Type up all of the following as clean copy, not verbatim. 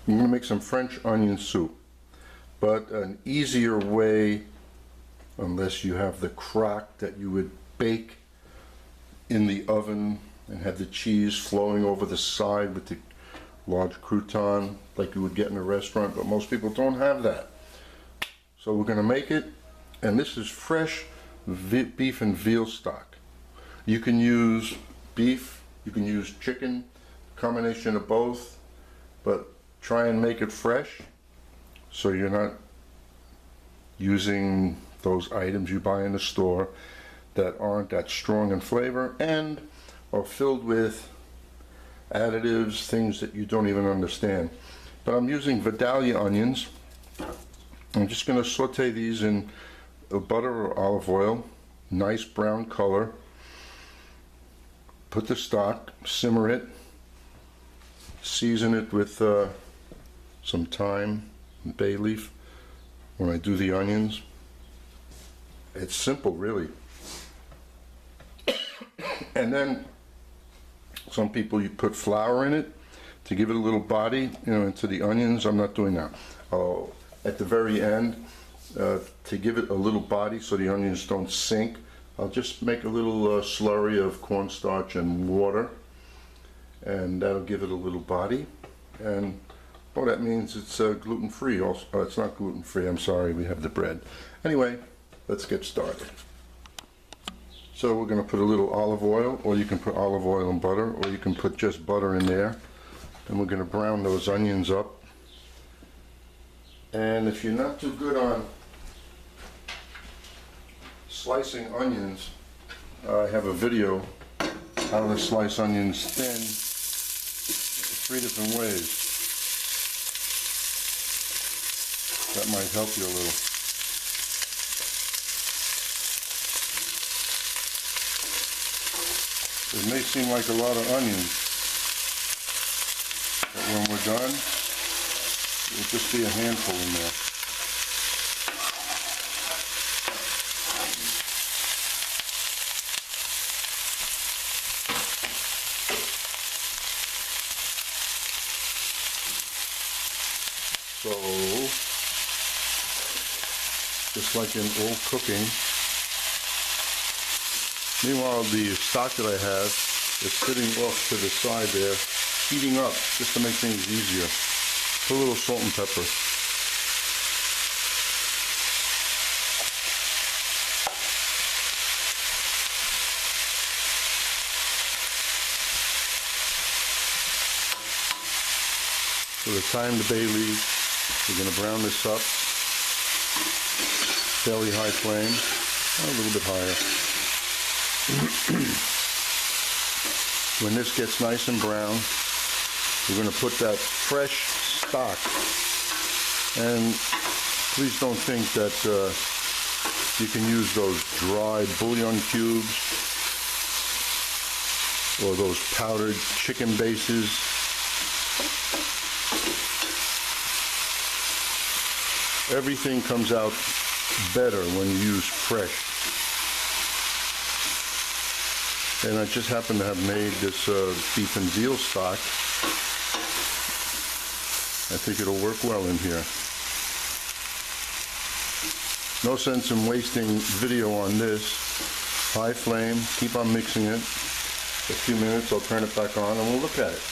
I'm going to make some French onion soup, but an easier way, unless you have the crock that you would bake in the oven and have the cheese flowing over the side with the large crouton like you would get in a restaurant, but most people don't have that. So we're going to make it, and this is fresh beef and veal stock. You can use beef, you can use chicken, combination of both, but try and make it fresh so you're not using those items you buy in the store that aren't that strong in flavor and are filled with additives, things that you don't even understand. But I'm using Vadalia onions. I'm just going to saute these in butter or olive oil, nice brown color. Put the stock, simmer it, season it with some thyme and bay leaf when I do the onions. It's simple, really. And then some people, you put flour in it to give it a little body, into the onions. I'm not doing that. At the very end, to give it a little body so the onions don't sink, I'll just make a little slurry of cornstarch and water, and that'll give it a little body. And that means it's gluten-free. Also, it's not gluten-free, I'm sorry, we have the bread. Anyway, let's get started. So we're going to put a little olive oil, or you can put olive oil and butter, or you can put just butter in there. And we're going to brown those onions up. And if you're not too good on slicing onions, I have a video how to slice onions thin, 3 different ways. That might help you a little. It may seem like a lot of onions, but when we're done, it'll just be a handful in there. So, just like in all cooking, meanwhile the stock that I have is sitting off to the side there, heating up, just to make things easier. Put a little salt and pepper. So the thyme, the bay leaf, we're going to brown this up. Fairly high flame, a little bit higher. When this gets nice and brown, we're going to put that fresh stock. And please don't think that you can use those dry bouillon cubes or those powdered chicken bases. Everything comes out better when you use fresh. And I just happen to have made this beef and veal stock. I think it'll work well in here. No sense in wasting video on this. High flame, keep on mixing it. A few minutes, I'll turn it back on and we'll look at it.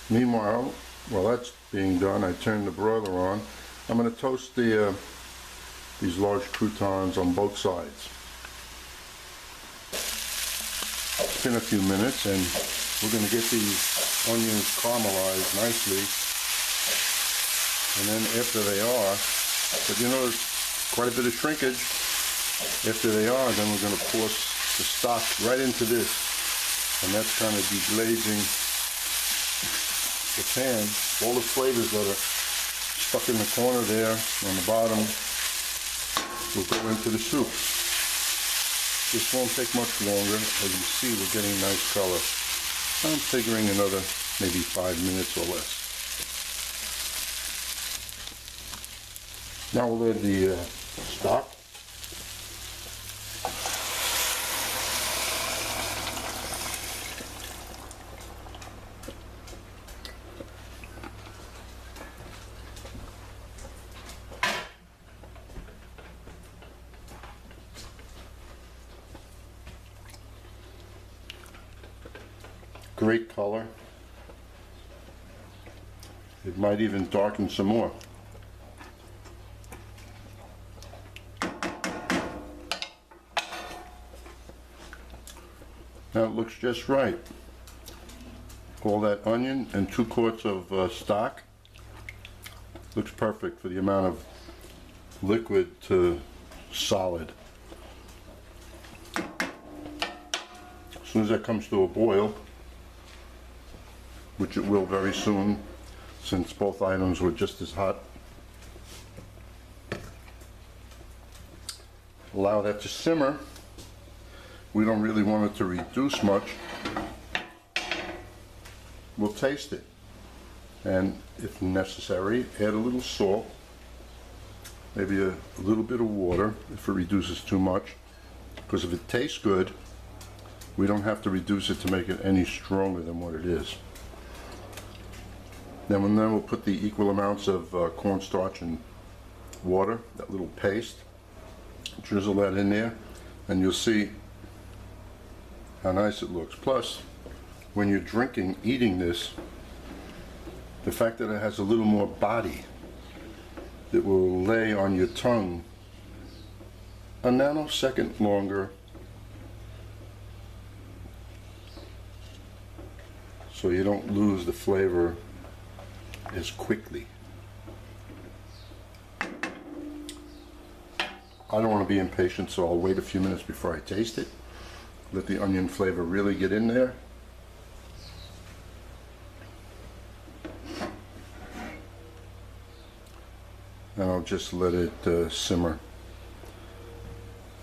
Meanwhile, while that's being done, I turn the broiler on. I'm going to toast these large croutons on both sides. It's been a few minutes and we're going to get these onions caramelized nicely. And then after they are, but there's quite a bit of shrinkage. After they are, then we're going to pour the stock right into this. And that's kind of deglazing the pan. All the flavors that are stuck in the corner there on the bottom will go into the soup. This won't take much longer. As you see, we're getting nice color. I'm figuring another maybe 5 minutes or less. Now we'll add the stock. great color. It might even darken some more. Now it looks just right. All that onion and 2 quarts of stock looks perfect for the amount of liquid to solid. As soon as that comes to a boil, which it will very soon since both items were just as hot, allow that to simmer. We don't really want it to reduce much. We'll taste it, and if necessary, add a little salt, maybe a little bit of water if it reduces too much, because if it tastes good, we don't have to reduce it to make it any stronger than what it is. Then we'll put the equal amounts of cornstarch and water, that little paste, drizzle that in there, and you'll see how nice it looks. Plus, when you're eating this, the fact that it has a little more body that will lay on your tongue a nanosecond longer, so you don't lose the flavor as quickly. I don't want to be impatient, so I'll wait a few minutes before I taste it. Let the onion flavor really get in there. And I'll just let it simmer.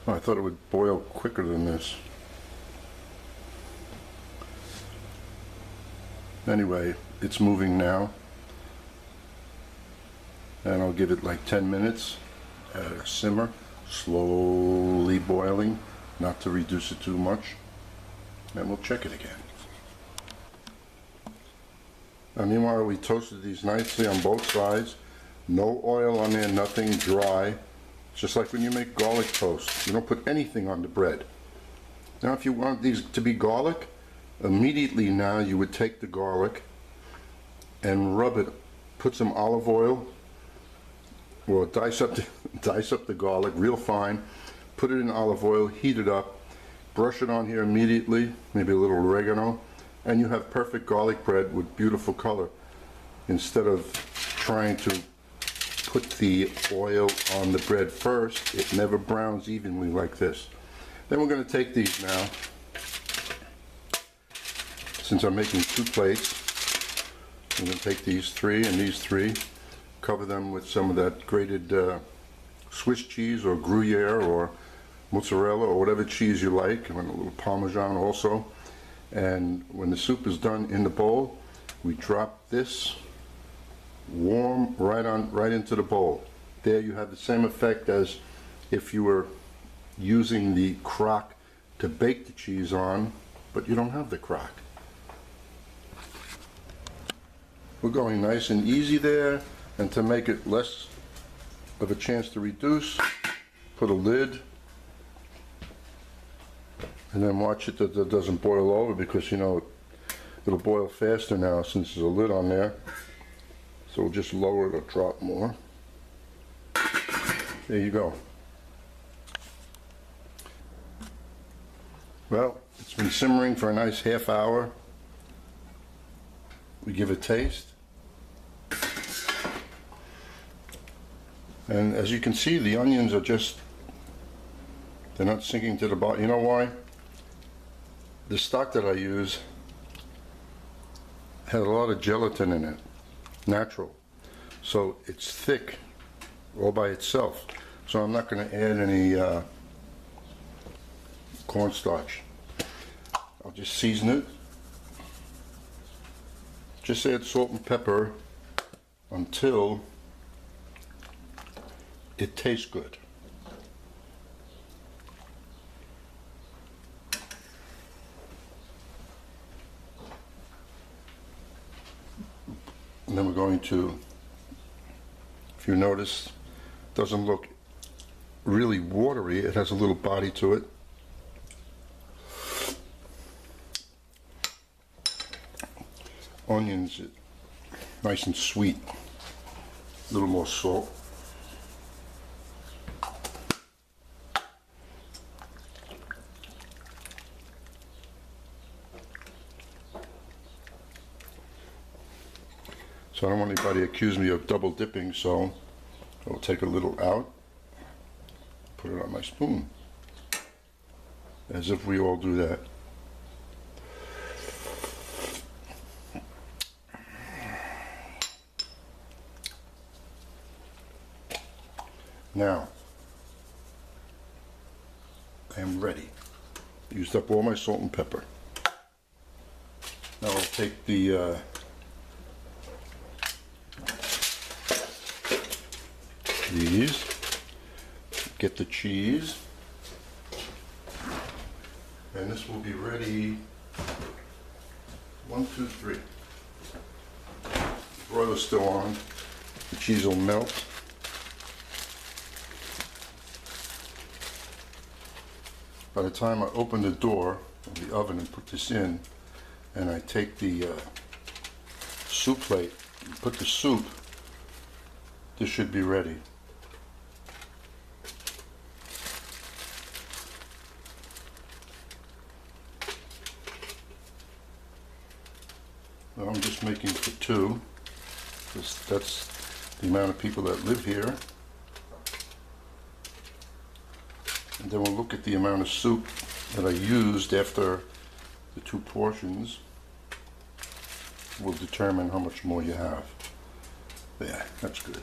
Oh, I thought it would boil quicker than this. Anyway, it's moving now. And I'll give it like 10 minutes, simmer, slowly boiling, not to reduce it too much, and we'll check it again. Now meanwhile, we toasted these nicely on both sides, no oil on there, nothing, dry, just like when you make garlic toast. You don't put anything on the bread. Now if you want these to be garlic, immediately now you would take the garlic and rub it, put some olive oil, or dice up the garlic real fine, put it in olive oil, heat it up, brush it on here immediately, maybe a little oregano, and you have perfect garlic bread with beautiful color, instead of trying to put the oil on the bread first. It never browns evenly like this. Then we're going to take these now, since I'm making 2 plates. I'm going to take these 3 and these 3, cover them with some of that grated Swiss cheese or Gruyere or mozzarella or whatever cheese you like, and a little Parmesan also. And when the soup is done in the bowl, we drop this warm right into the bowl. There you have the same effect as if you were using the crock to bake the cheese on, but you don't have the crock. We're going nice and easy there, and to make it less of a chance to reduce, put a lid, and then watch it that it doesn't boil over, because you know it'll boil faster now since there's a lid on there. So we'll just lower it or drop more. There you go. Well, it's been simmering for a nice half hour. We give it a taste. And as you can see, the onions are they're not sinking to the bottom. You know why? The stock that I use has a lot of gelatin in it, natural. So it's thick all by itself. So I'm not going to add any cornstarch. I'll just season it. Just add salt and pepper until it tastes good. And then we're going to, if you notice, it doesn't look really watery. It has a little body to it. onions nice and sweet. A little more salt. So I don't want anybody to accuse me of double dipping, so I'll take a little out, put it on my spoon, as if we all do that. Now, I am ready. Used up all my salt and pepper. Now I'll take the these, get the cheese, and this will be ready. 1, 2, 3. The broiler's still on. The cheese will melt. By the time I open the door of the oven and put this in, and I take the soup plate and put the soup, this should be ready. Well, I'm just making for 2, because that's the amount of people that live here. And then we'll look at the amount of soup that I used after the 2 portions. Will determine how much more you have. There, that's good.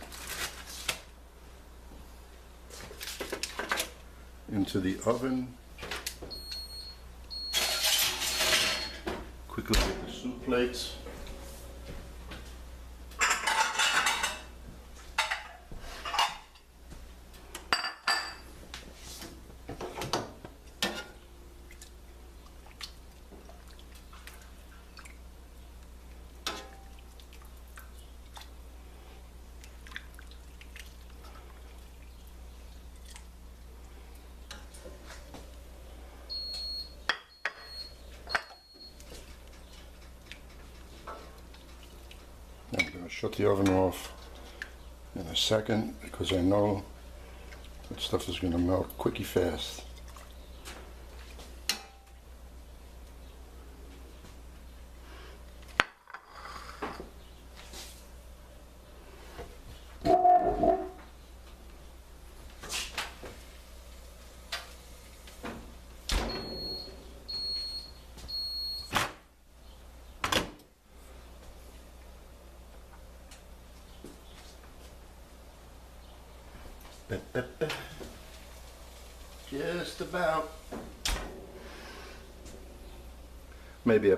Into the oven. Quickly get the soup plates. I'm going to shut the oven off in a second because I know that stuff is going to melt quicky fast. Just about. Maybe I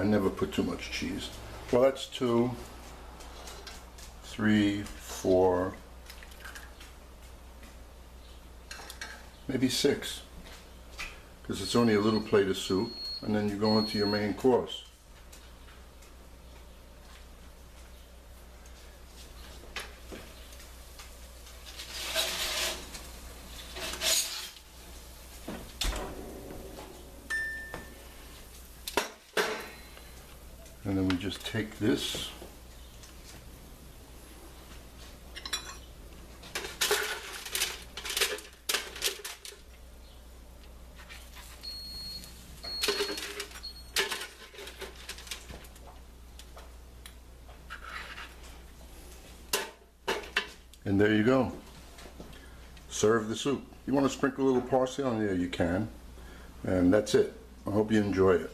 never put too much cheese. Well, that's 2, 3, 4, maybe 6, because it's only a little plate of soup, and then you go into your main course. And then we just take this and there you go. Serve the soup. You want to sprinkle a little parsley on there, you can. And that's it. I hope you enjoy it.